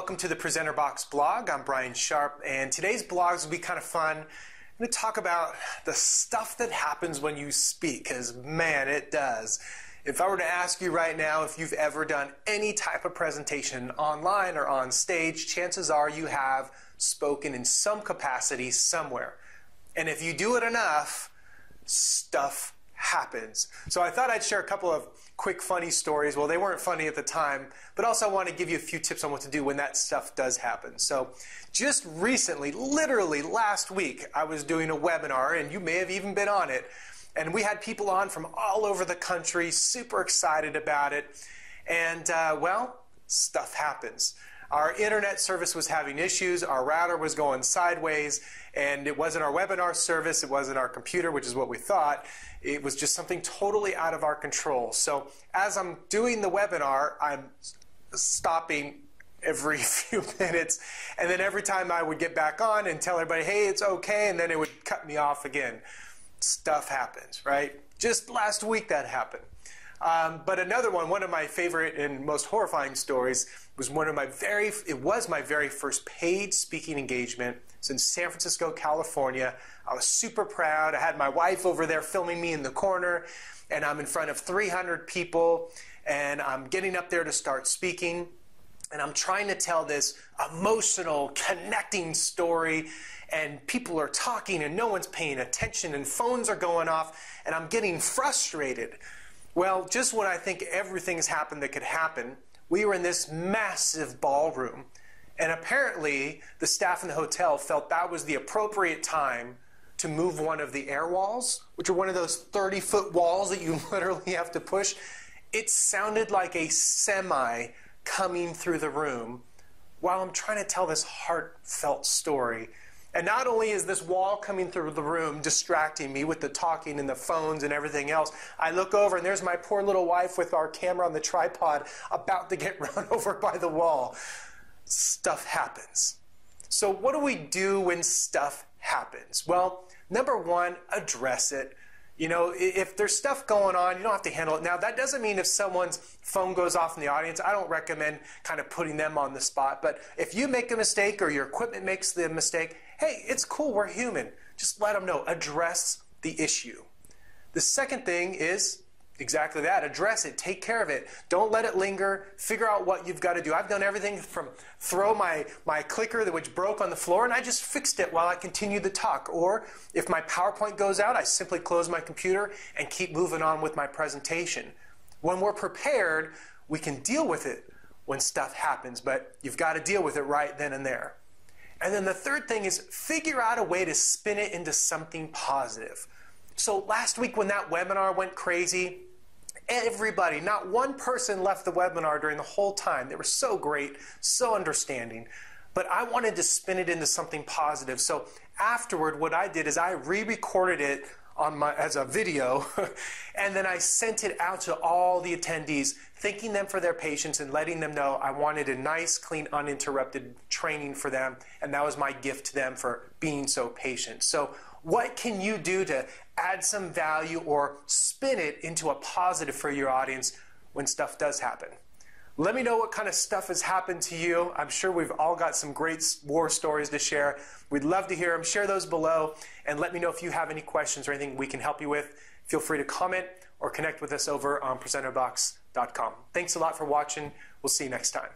welcome to the Presenter Box blog. I'm Brian Sharp, and today's blogs will be kind of fun. I'm going to talk about the stuff that happens when you speak, because man, it does. If I were to ask you right now if you've ever done any type of presentation online or on stage, chances are you have spoken in some capacity somewhere. And if you do it enough, stuff happens. So I thought I'd share a couple of quick funny stories. Well, they weren't funny at the time, but also I want to give you a few tips on what to do when that stuff does happen. So just recently, literally last week, I was doing a webinar, and you may have even been on it, and we had people on from all over the country, super excited about it, and well, stuff happens. Our internet service was having issues, our router was going sideways, and it wasn't our webinar service, it wasn't our computer, which is what we thought. It was just something totally out of our control. So as I'm doing the webinar, I'm stopping every few minutes, and then every time I would get back on and tell everybody, hey, it's okay, and then it would cut me off again. Stuff happens, right? Just last week that happened. But another one of my favorite and most horrifying stories was it was my very first paid speaking engagement. It's in San Francisco, California. I was super proud. I had my wife over there filming me in the corner, and I'm in front of 300 people, and I'm getting up there to start speaking, and I'm trying to tell this emotional, connecting story, and people are talking and no one's paying attention and phones are going off, and I'm getting frustrated. Well, just when I think everything's happened that could happen, we were in this massive ballroom, and apparently the staff in the hotel felt that was the appropriate time to move one of the air walls, which are one of those 30-foot walls that you literally have to push. It sounded like a semi coming through the room while I'm trying to tell this heartfelt story. And not only is this wall coming through the room distracting me with the talking and the phones and everything else, I look over and there's my poor little wife with our camera on the tripod about to get run over by the wall. Stuff happens. So what do we do when stuff happens? Well, number one, address it. You know, if there's stuff going on, you don't have to handle it. Now, that doesn't mean if someone's phone goes off in the audience, I don't recommend kind of putting them on the spot. But if you make a mistake or your equipment makes the mistake, hey, it's cool, we're human. Just let them know. Address the issue. The second thing is exactly that. Address it. Take care of it. Don't let it linger. Figure out what you've got to do. I've done everything from throw my clicker which broke on the floor, and I just fixed it while I continued to talk. Or if my PowerPoint goes out, I simply close my computer and keep moving on with my presentation. When we're prepared, we can deal with it when stuff happens, but you've got to deal with it right then and there. And then the third thing is figure out a way to spin it into something positive. So last week when that webinar went crazy, everybody, not one person left the webinar during the whole time. They were so great, so understanding. But I wanted to spin it into something positive. So afterward, what I did is I re-recorded it as a video, and then I sent it out to all the attendees, thanking them for their patience and letting them know I wanted a nice, clean, uninterrupted training for them, and that was my gift to them for being so patient. So what can you do to add some value or spin it into a positive for your audience when stuff does happen? Let me know what kind of stuff has happened to you. I'm sure we've all got some great war stories to share. We'd love to hear them. Share those below, and let me know if you have any questions or anything we can help you with. Feel free to comment or connect with us over on presenterbox.com. Thanks a lot for watching. We'll see you next time.